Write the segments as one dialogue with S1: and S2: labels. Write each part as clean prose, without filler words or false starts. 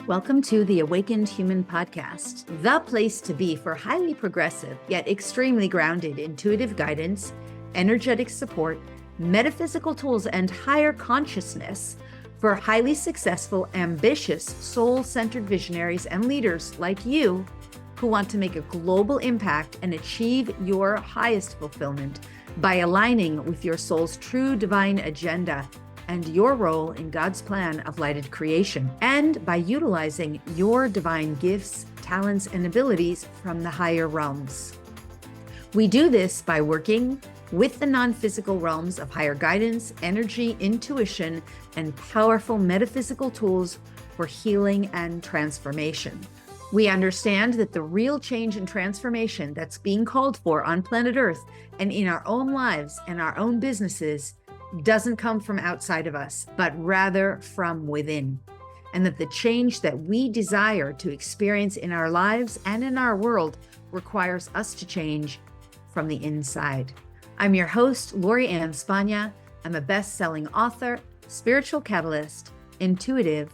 S1: Welcome to the Awakened Human Podcast, the place to be for highly progressive yet extremely grounded intuitive guidance, energetic support, metaphysical tools, and higher consciousness for highly successful, ambitious, soul-centered visionaries and leaders like you who want to make a global impact and achieve your highest fulfillment by aligning with your soul's true divine agenda and your role in God's plan of lighted creation, and by utilizing your divine gifts, talents, and abilities from the higher realms. We do this by working with the non-physical realms of higher guidance, energy, intuition, and powerful metaphysical tools for healing and transformation. We understand that the real change and transformation that's being called for on planet Earth and in our own lives and our own businesses doesn't come from outside of us, but rather from within. And that the change that we desire to experience in our lives and in our world requires us to change from the inside. I'm your host, Lori Ann Spagna. I'm a best-selling author, spiritual catalyst, intuitive,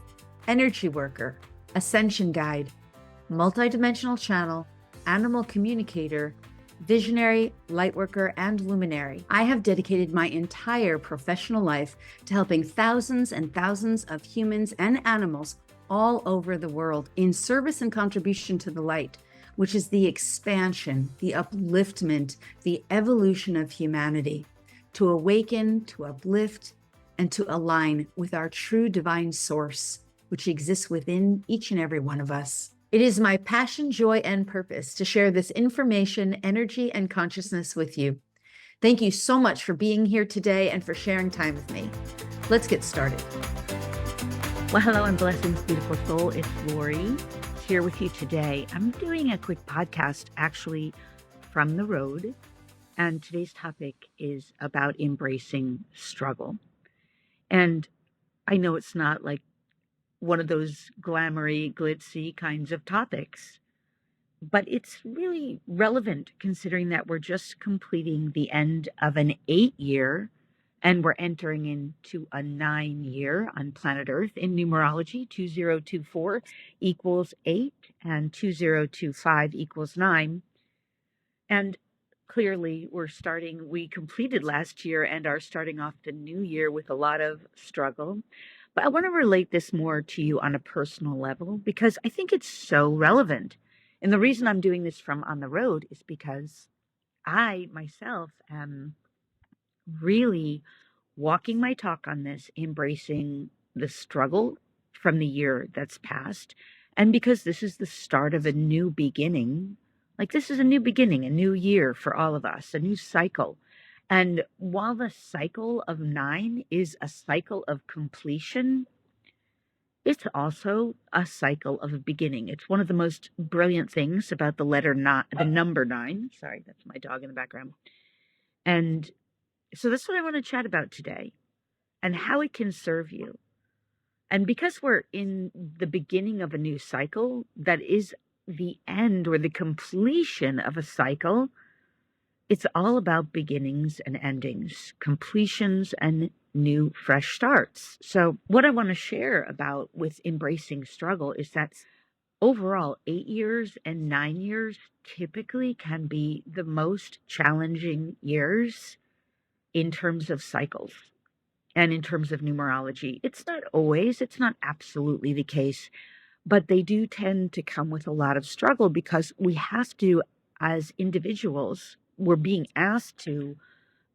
S1: energy worker, ascension guide, multidimensional channel, animal communicator, visionary, lightworker, and luminary. I have dedicated my entire professional life to helping thousands and thousands of humans and animals all over the world in service and contribution to the light, which is the expansion, the upliftment, the evolution of humanity, to awaken, to uplift, and to align with our true divine source, which exists within each and every one of us. It is my passion, joy, and purpose to share this information, energy, and consciousness with you. Thank you so much for being here today and for sharing time with me. Let's get started.
S2: Well, hello and blessings, beautiful soul. It's Lori here with you today. I'm doing a quick podcast actually from the road, and today's topic is about embracing struggle. And I know it's not like one of those glamoury, glitzy kinds of topics, but it's really relevant considering that we're just completing the end of an 8-year and we're entering into a 9-year on planet Earth. In numerology, 2024 equals 8 and 2025 equals 9. And clearly we completed last year and are starting off the new year with a lot of struggle. But I want to relate this more to you on a personal level because I think it's so relevant. And the reason I'm doing this from on the road is because I myself am really walking my talk on this, embracing the struggle from the year that's passed. And because this is the start of a new beginning, like this is a new beginning, a new year for all of us, a new cycle. And while the cycle of 9 is a cycle of completion, it's also a cycle of a beginning. It's one of the most brilliant things about the number 9. Sorry, that's my dog in the background. And so that's what I want to chat about today and how it can serve you. And because we're in the beginning of a new cycle, that is the end or the completion of a cycle. It's all about beginnings and endings, completions and new fresh starts. So what I want to share about with embracing struggle is that overall 8 years and 9 years typically can be the most challenging years in terms of cycles and in terms of numerology. It's not absolutely the case, but they do tend to come with a lot of struggle because we have to, as individuals, we're being asked to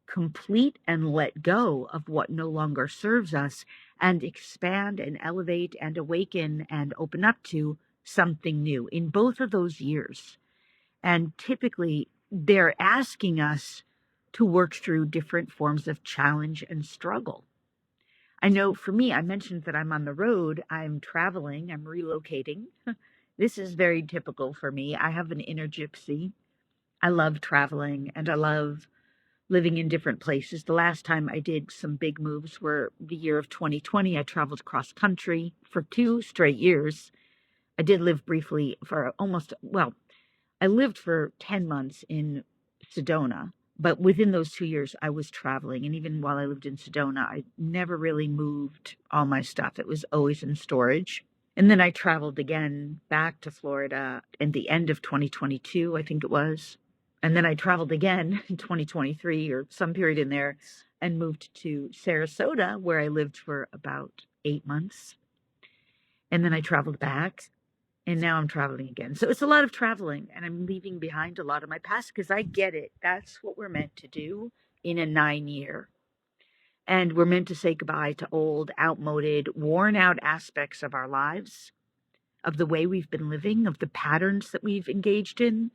S2: complete and let go of what no longer serves us and expand and elevate and awaken and open up to something new in both of those years. And typically, they're asking us to work through different forms of challenge and struggle. I know for me, I mentioned that I'm on the road, I'm traveling, I'm relocating. This is very typical for me. I have an inner gypsy. I love traveling and I love living in different places. The last time I did some big moves were the year of 2020. I traveled cross country for 2 straight years. I did live briefly I lived for 10 months in Sedona, but within those 2 years I was traveling. And even while I lived in Sedona, I never really moved all my stuff. It was always in storage. And then I traveled again back to Florida at the end of 2022, I think it was. And then I traveled again in 2023 or some period in there and moved to Sarasota, where I lived for about 8 months. And then I traveled back, and now I'm traveling again. So it's a lot of traveling, and I'm leaving behind a lot of my past because I get it. That's what we're meant to do in a 9-year. And we're meant to say goodbye to old, outmoded, worn out aspects of our lives, of the way we've been living, of the patterns that we've engaged in,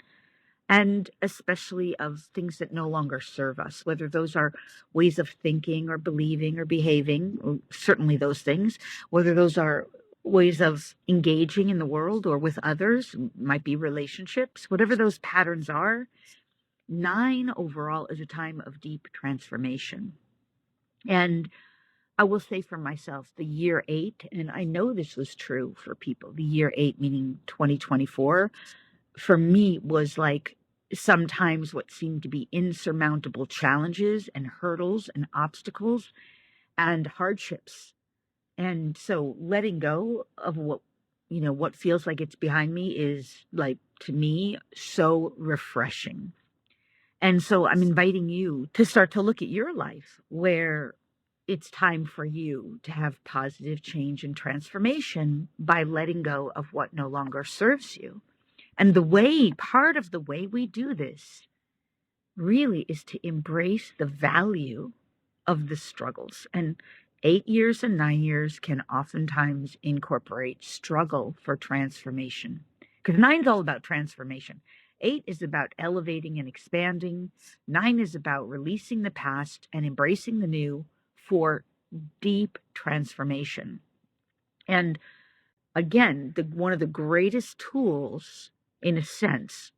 S2: and especially of things that no longer serve us, whether those are ways of thinking or believing or behaving, or certainly those things, whether those are ways of engaging in the world or with others, might be relationships, whatever those patterns are. 9 overall is a time of deep transformation. And I will say for myself, the year 8, and I know this was true for people, the year 8, meaning 2024, for me was like sometimes what seemed to be insurmountable challenges and hurdles and obstacles and hardships. And so letting go of what feels like it's behind me is, like, to me, so refreshing. And so I'm inviting you to start to look at your life where it's time for you to have positive change and transformation by letting go of what no longer serves you. And part of the way we do this really is to embrace the value of the struggles. And 8 years and 9 years can oftentimes incorporate struggle for transformation. Because 9 is all about transformation. 8 is about elevating and expanding. 9 is about releasing the past and embracing the new for deep transformation. And again, one of the greatest tools, in a sense,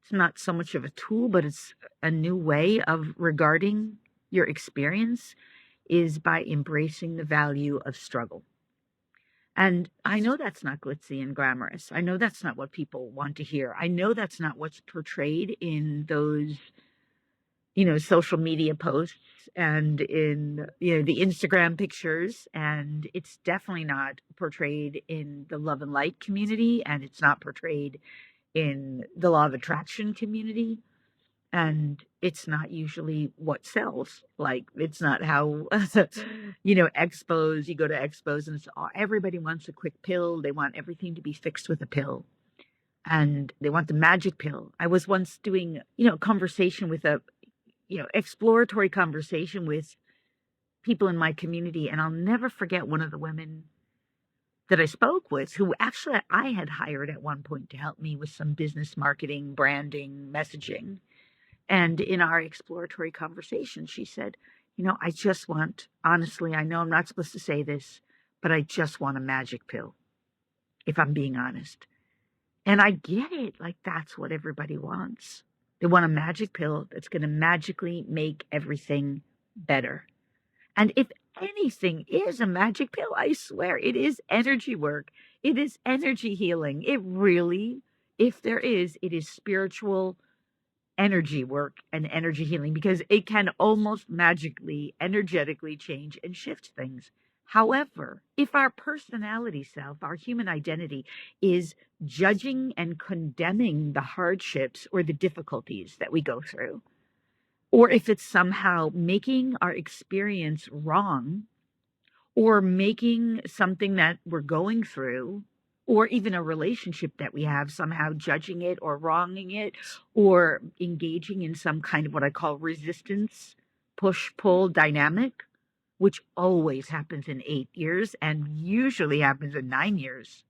S2: it's not so much of a tool, but it's a new way of regarding your experience, is by embracing the value of struggle. And I know that's not glitzy and glamorous. I know that's not what people want to hear. I know that's not what's portrayed in those, social media posts and in, the Instagram pictures. And it's definitely not portrayed in the love and light community. And it's not portrayed in the law of attraction community. And it's not usually what sells. Like, it's not how, expos, you go to expos and everybody wants a quick pill. They want everything to be fixed with a pill. And they want the magic pill. I was once doing, conversation with exploratory conversation with people in my community. And I'll never forget one of the women that I spoke with, who actually I had hired at one point to help me with some business marketing, branding, messaging. And in our exploratory conversation, she said, I just want, honestly, I know I'm not supposed to say this, but I just want a magic pill, if I'm being honest. And I get it. Like, that's what everybody wants. They want a magic pill that's going to magically make everything better. And if anything is a magic pill, I swear, it is energy work. It is energy healing. It really, if there is, it is spiritual energy work and energy healing, because it can almost magically, energetically change and shift things. However, if our personality self, our human identity, is judging and condemning the hardships or the difficulties that we go through, or if it's somehow making our experience wrong, or making something that we're going through, or even a relationship that we have, somehow judging it or wronging it, or engaging in some kind of what I call resistance, push-pull dynamic, which always happens in 8 years and usually happens in 9 years,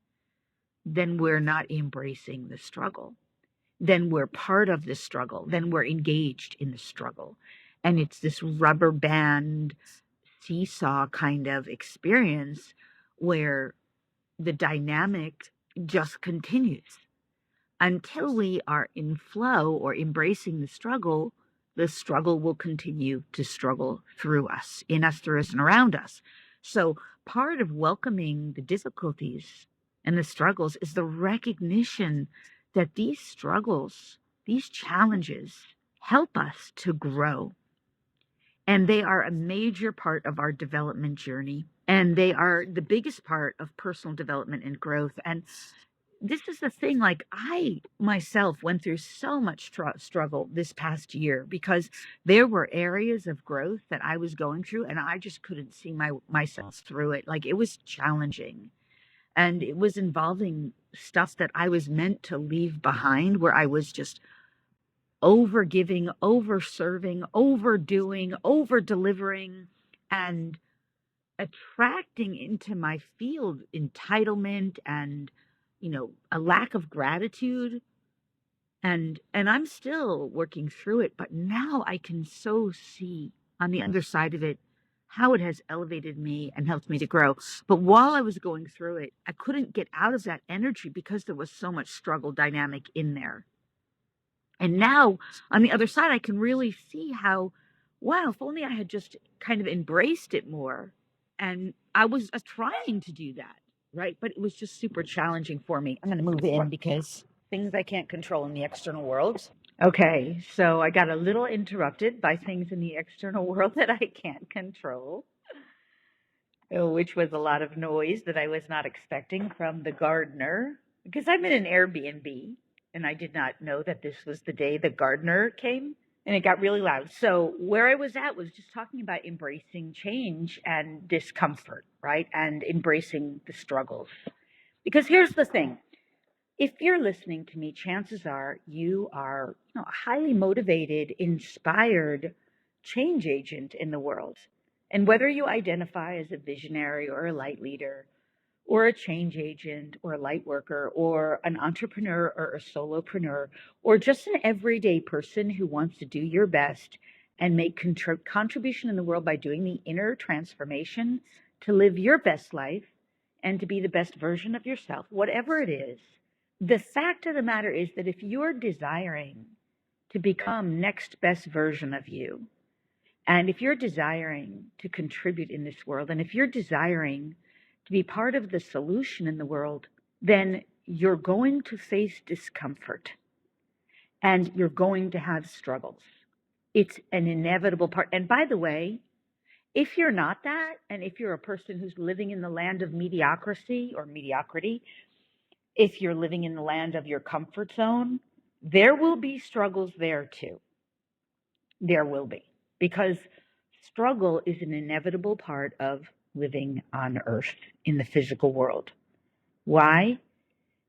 S2: then we're not embracing the struggle. Then we're part of the struggle. Then we're engaged in the struggle. And it's this rubber band seesaw kind of experience where the dynamic just continues until we are in flow or embracing the struggle will continue to struggle through us, in us, through us, and around us. So part of welcoming the difficulties and the struggles is the recognition that these struggles, these challenges, help us to grow. And they are a major part of our development journey. And they are the biggest part of personal development and growth. And this is the thing, like I myself went through so much struggle this past year because there were areas of growth that I was going through and I just couldn't see myself through it. Like it was challenging and it was involving stuff that I was meant to leave behind, where I was just over giving, over serving, overdoing, over delivering, and attracting into my field entitlement and, a lack of gratitude. And I'm still working through it, but now I can so see on the other side of it how it has elevated me and helped me to grow. But while I was going through it, I couldn't get out of that energy because there was so much struggle dynamic in there. And now on the other side, I can really see how, wow, if only I had just kind of embraced it more. And I was trying to do that, right? But it was just super challenging for me. I'm going to move in because things I can't control in the external world. Okay, so I got a little interrupted by things in the external world that I can't control, which was a lot of noise that I was not expecting from the gardener, because I'm in an Airbnb and I did not know that this was the day the gardener came, and it got really loud. So where I was at was just talking about embracing change and discomfort, right? And embracing the struggles. Because here's the thing. If you're listening to me, chances are you are a highly motivated, inspired change agent in the world. And whether you identify as a visionary or a light leader or a change agent or a light worker or an entrepreneur or a solopreneur or just an everyday person who wants to do your best and make contribution in the world by doing the inner transformation to live your best life and to be the best version of yourself, whatever it is, the fact of the matter is that if you're desiring to become next best version of you, and if you're desiring to contribute in this world, and if you're desiring to be part of the solution in the world, then you're going to face discomfort and you're going to have struggles. It's an inevitable part. And by the way, if you're not that, and if you're a person who's living in the land of mediocrity or mediocrity, if you're living in the land of your comfort zone, there will be struggles there too. There will be, because struggle is an inevitable part of living on earth in the physical world. Why?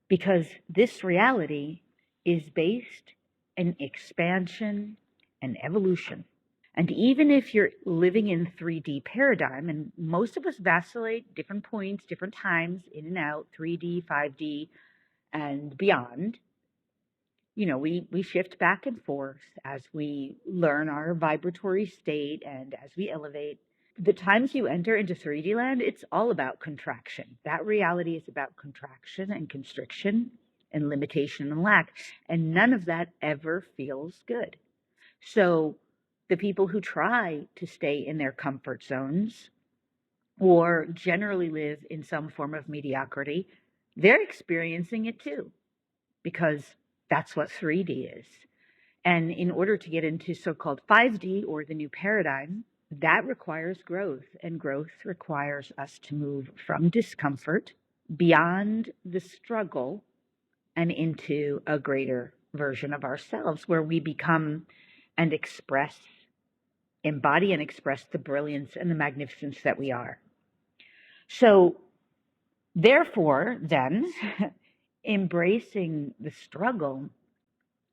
S2: Because this reality is based in expansion and evolution. And even if you're living in 3D paradigm, and most of us vacillate different points, different times, in and out, 3D, 5D, and beyond, we shift back and forth as we learn our vibratory state and as we elevate. The times you enter into 3D land, it's all about contraction. That reality is about contraction and constriction and limitation and lack. And none of that ever feels good. So the people who try to stay in their comfort zones or generally live in some form of mediocrity, they're experiencing it too, because that's what 3D is. And in order to get into so-called 5D or the new paradigm, that requires growth. And growth requires us to move from discomfort beyond the struggle and into a greater version of ourselves where we become and embody and express the brilliance and the magnificence that we are. So therefore, then, embracing the struggle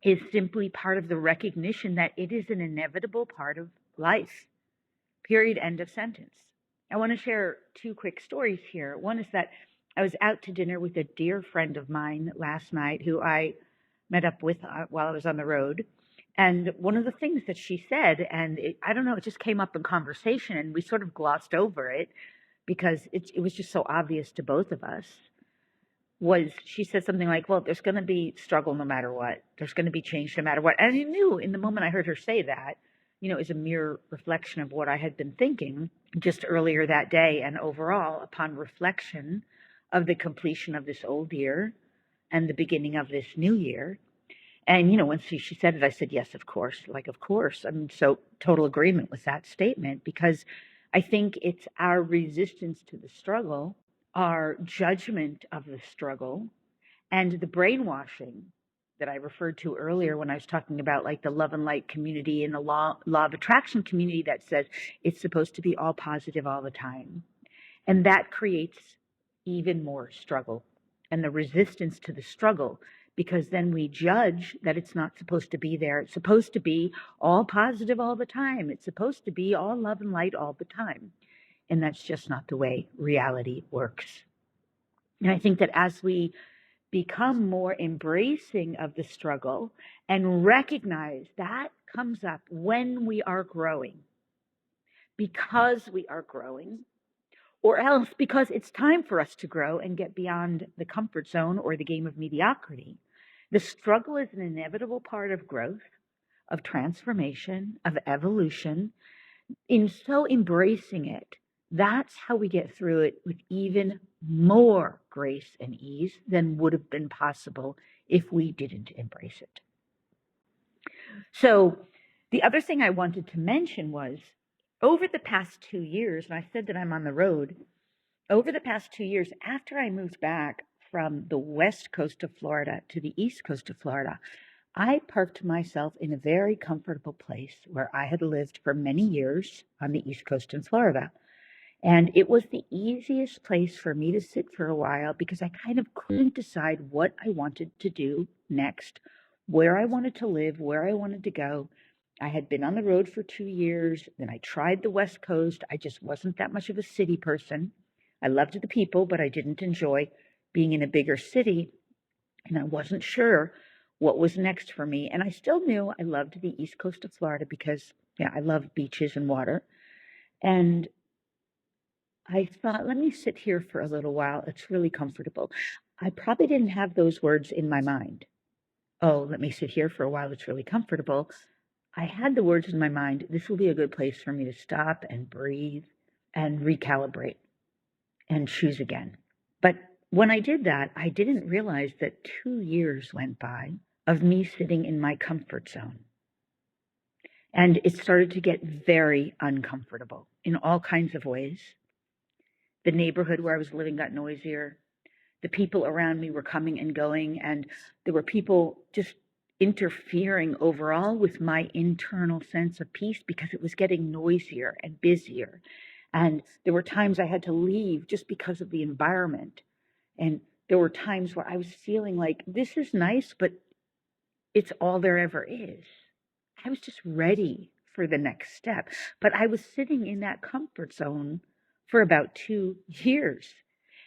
S2: is simply part of the recognition that it is an inevitable part of life. Period. End of sentence. I want to share two quick stories here. One is that I was out to dinner with a dear friend of mine last night who I met up with while I was on the road. And one of the things that she said, and I don't know, it just came up in conversation and we sort of glossed over it because it was just so obvious to both of us, was she said something like, well, there's going to be struggle no matter what. There's going to be change no matter what. And I knew in the moment I heard her say that, is a mere reflection of what I had been thinking just earlier that day. And overall, upon reflection of the completion of this old year and the beginning of this new year. And, when she said it, I said, yes, of course. Like, of course. I'm so total agreement with that statement, because I think it's our resistance to the struggle, our judgment of the struggle, and the brainwashing that I referred to earlier when I was talking about like the love and light community and the law of attraction community that says it's supposed to be all positive all the time. And that creates even more struggle and the resistance to the struggle, because then we judge that it's not supposed to be there. It's supposed to be all positive all the time. It's supposed to be all love and light all the time. And that's just not the way reality works. And I think that as we become more embracing of the struggle and recognize that comes up when we are growing, because we are growing, or else because it's time for us to grow and get beyond the comfort zone or the game of mediocrity. The struggle is an inevitable part of growth, of transformation, of evolution. In so embracing it, that's how we get through it with even more grace and ease than would have been possible if we didn't embrace it. So the other thing I wanted to mention was over the past 2 years, and I said that I'm on the road, over the past 2 years, after I moved back from the west coast of Florida to the east coast of Florida, I parked myself in a very comfortable place where I had lived for many years on the east coast in Florida. And it was the easiest place for me to sit for a while because I kind of couldn't decide what I wanted to do next, where I wanted to live, where I wanted to go. I had been on the road for 2 years. Then I tried the West Coast. I just wasn't that much of a city person. I loved the people, but I didn't enjoy being in a bigger city. And I wasn't sure what was next for me. And I still knew I loved the east coast of Florida because, I love beaches and water. And I thought, let me sit here for a little while. It's really comfortable. I probably didn't have those words in my mind. Oh, let me sit here for a while. It's really comfortable. I had the words in my mind. This will be a good place for me to stop and breathe and recalibrate and choose again. But when I did that, I didn't realize that 2 years went by of me sitting in my comfort zone. And it started to get very uncomfortable in all kinds of ways. The neighborhood where I was living got noisier. The people around me were coming and going, and there were people just interfering overall with my internal sense of peace because it was getting noisier and busier. And there were times I had to leave just because of the environment. And there were times where I was feeling like, this is nice, but it's all there ever is. I was just ready for the next step. But I was sitting in that comfort zone for about 2 years.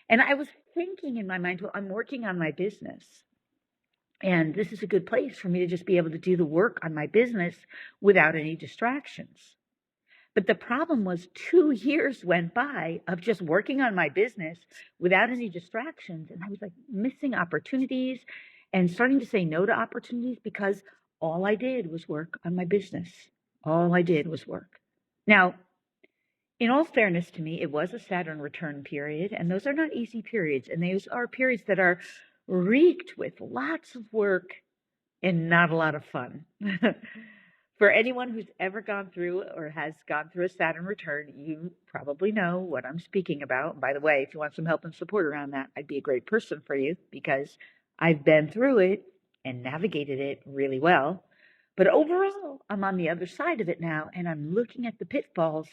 S2: And I was thinking in my mind, well, I'm working on my business. And this is a good place for me to just be able to do the work on my business without any distractions. But the problem was 2 years went by of just working on my business without any distractions. And I was like missing opportunities and starting to say no to opportunities because all I did was work on my business. All I did was work. Now, in all fairness to me, it was a Saturn return period, and those are not easy periods. And those are periods that are reeked with lots of work and not a lot of fun. For anyone who's ever gone through or has gone through a Saturn return, you probably know what I'm speaking about. By the way, if you want some help and support around that, I'd be a great person for you because I've been through it and navigated it really well. But overall, I'm on the other side of it now, and I'm looking at the pitfalls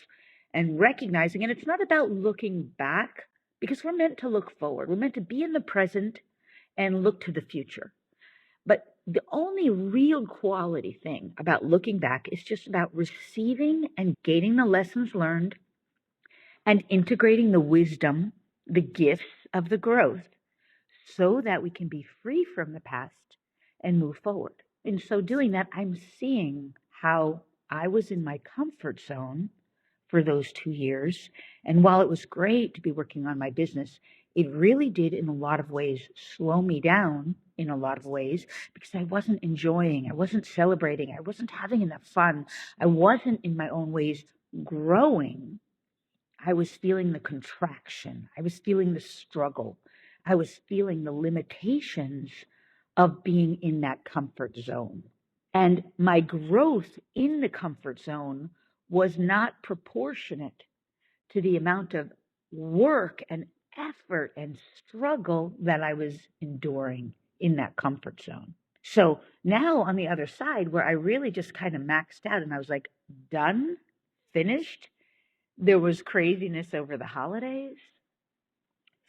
S2: and recognizing, and it's not about looking back because we're meant to look forward. We're meant to be in the present and look to the future. But the only real quality thing about looking back is just about receiving and gaining the lessons learned and integrating the wisdom, the gifts of the growth so that we can be free from the past and move forward. In so doing that, I'm seeing how I was in my comfort zone for those 2 years. And while it was great to be working on my business, it really did in a lot of ways slow me down in a lot of ways because I wasn't enjoying, I wasn't celebrating, I wasn't having enough fun. I wasn't in my own ways growing. I was feeling the contraction. I was feeling the struggle. I was feeling the limitations of being in that comfort zone. And my growth in the comfort zone was not proportionate to the amount of work and effort and struggle that I was enduring in that comfort zone. So now on the other side, where I really just kind of maxed out and I was like, done, finished. There was craziness over the holidays,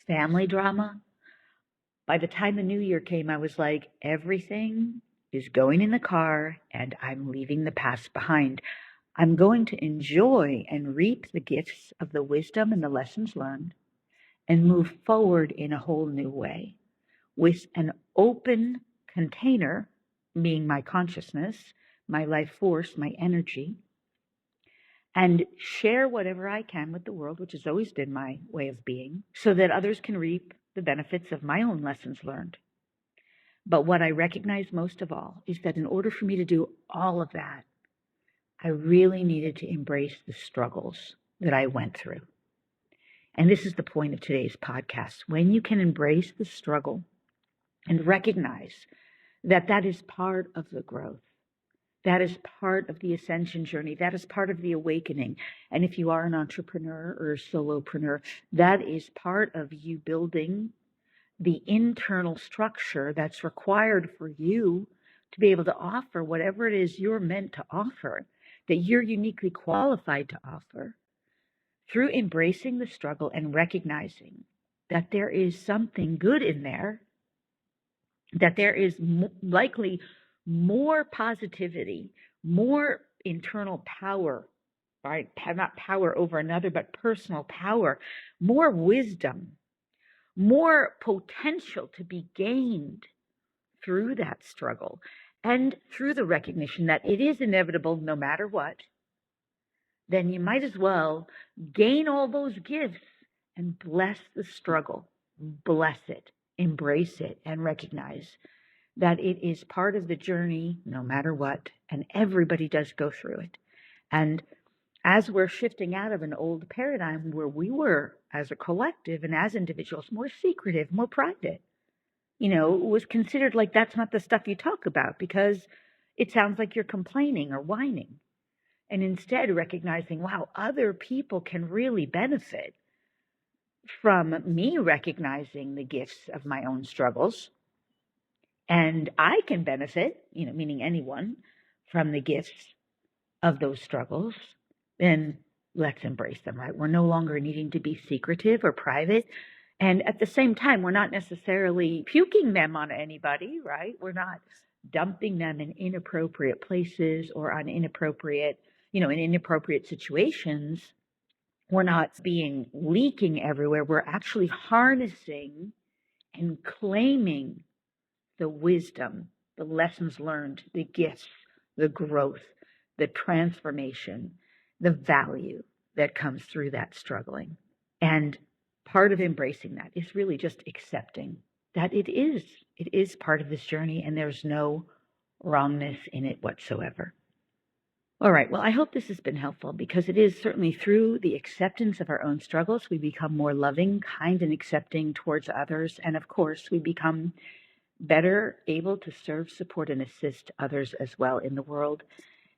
S2: family drama. By the time the new year came, I was like, everything is going in the car and I'm leaving the past behind. I'm going to enjoy and reap the gifts of the wisdom and the lessons learned and move forward in a whole new way with an open container, being my consciousness, my life force, my energy, and share whatever I can with the world, which has always been my way of being, so that others can reap the benefits of my own lessons learned. But what I recognize most of all is that in order for me to do all of that, I really needed to embrace the struggles that I went through. And this is the point of today's podcast. When you can embrace the struggle and recognize that that is part of the growth, that is part of the ascension journey, that is part of the awakening. And if you are an entrepreneur or a solopreneur, that is part of you building the internal structure that's required for you to be able to offer whatever it is you're meant to offer, that you're uniquely qualified to offer, through embracing the struggle and recognizing that there is something good in there, that there is likely more positivity, more internal power, right? Not power over another, but personal power, more wisdom, more potential to be gained through that struggle and through the recognition that it is inevitable no matter what, then you might as well gain all those gifts and bless the struggle, bless it, embrace it, and recognize that it is part of the journey no matter what, and everybody does go through it. And as we're shifting out of an old paradigm where we were, as a collective and as individuals, more secretive, more private, it was considered like that's not the stuff you talk about because it sounds like you're complaining or whining. And instead recognizing, wow, other people can really benefit from me recognizing the gifts of my own struggles. And I can benefit, meaning anyone, from the gifts of those struggles. Then let's embrace them, right? We're no longer needing to be secretive or private. And at the same time, we're not necessarily puking them on anybody, right? We're not dumping them in inappropriate places or on inappropriate, in inappropriate situations. We're not leaking everywhere. We're actually harnessing and claiming the wisdom, the lessons learned, the gifts, the growth, the transformation, the value that comes through that struggling. And part of embracing that is really just accepting that it is part of this journey and there's no wrongness in it whatsoever. All right, well, I hope this has been helpful because it is certainly through the acceptance of our own struggles, we become more loving, kind, and accepting towards others. And of course, we become better able to serve, support, and assist others as well in the world.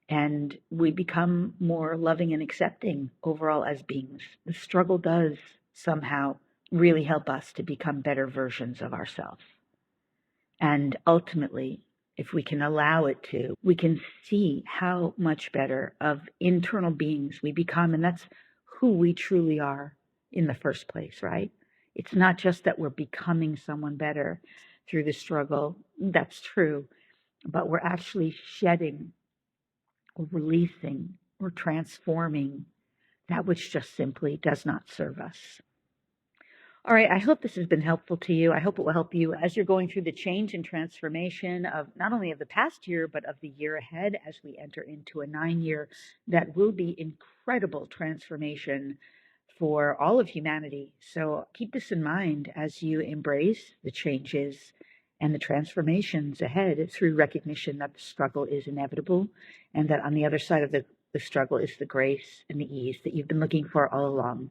S2: And we become more loving and accepting overall as beings. The struggle does somehow really help us to become better versions of ourselves. And ultimately, if we can allow it to, we can see how much better of internal beings we become. And that's who we truly are in the first place, right? It's not just that we're becoming someone better through the struggle. That's true. But we're actually shedding or releasing or transforming that which just simply does not serve us. All right, I hope this has been helpful to you. I hope it will help you as you're going through the change and transformation of not only of the past year, but of the year ahead as we enter into a 9-year that will be incredible transformation for all of humanity. So keep this in mind as you embrace the changes and the transformations ahead through recognition that the struggle is inevitable and that on the other side of the struggle is the grace and the ease that you've been looking for all along.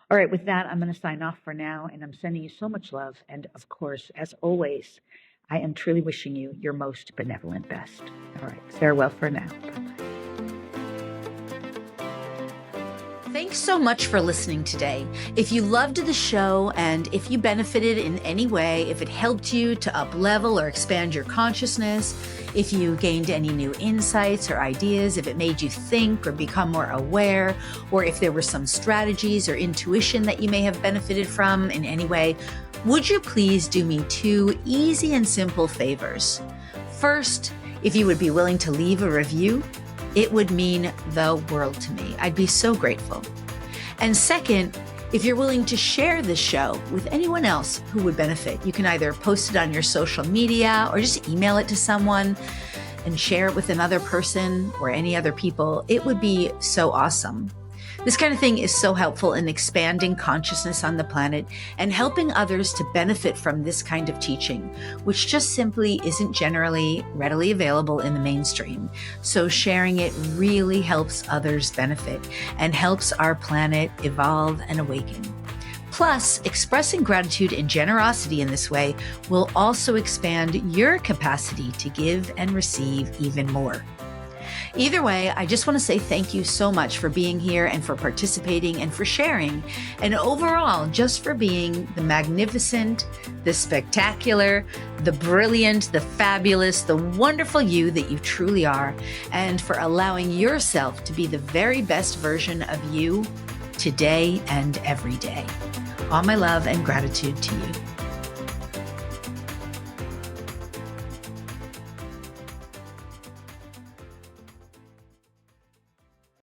S2: All right, with that, I'm going to sign off for now, and I'm sending you so much love. And of course, as always, I am truly wishing you your most benevolent best. All right, farewell for now. Bye-bye.
S1: Thanks so much for listening today. If you loved the show and if you benefited in any way, if it helped you to up-level or expand your consciousness, if you gained any new insights or ideas, if it made you think or become more aware, or if there were some strategies or intuition that you may have benefited from in any way, would you please do me 2 easy and simple favors? First, if you would be willing to leave a review, it would mean the world to me. I'd be so grateful. And second, if you're willing to share this show with anyone else who would benefit, you can either post it on your social media or just email it to someone and share it with another person or any other people. It would be so awesome. This kind of thing is so helpful in expanding consciousness on the planet and helping others to benefit from this kind of teaching, which just simply isn't generally readily available in the mainstream. So sharing it really helps others benefit and helps our planet evolve and awaken. Plus, expressing gratitude and generosity in this way will also expand your capacity to give and receive even more. Either way, I just want to say thank you so much for being here and for participating and for sharing, and overall, just for being the magnificent, the spectacular, the brilliant, the fabulous, the wonderful you that you truly are, and for allowing yourself to be the very best version of you today and every day. All my love and gratitude to you.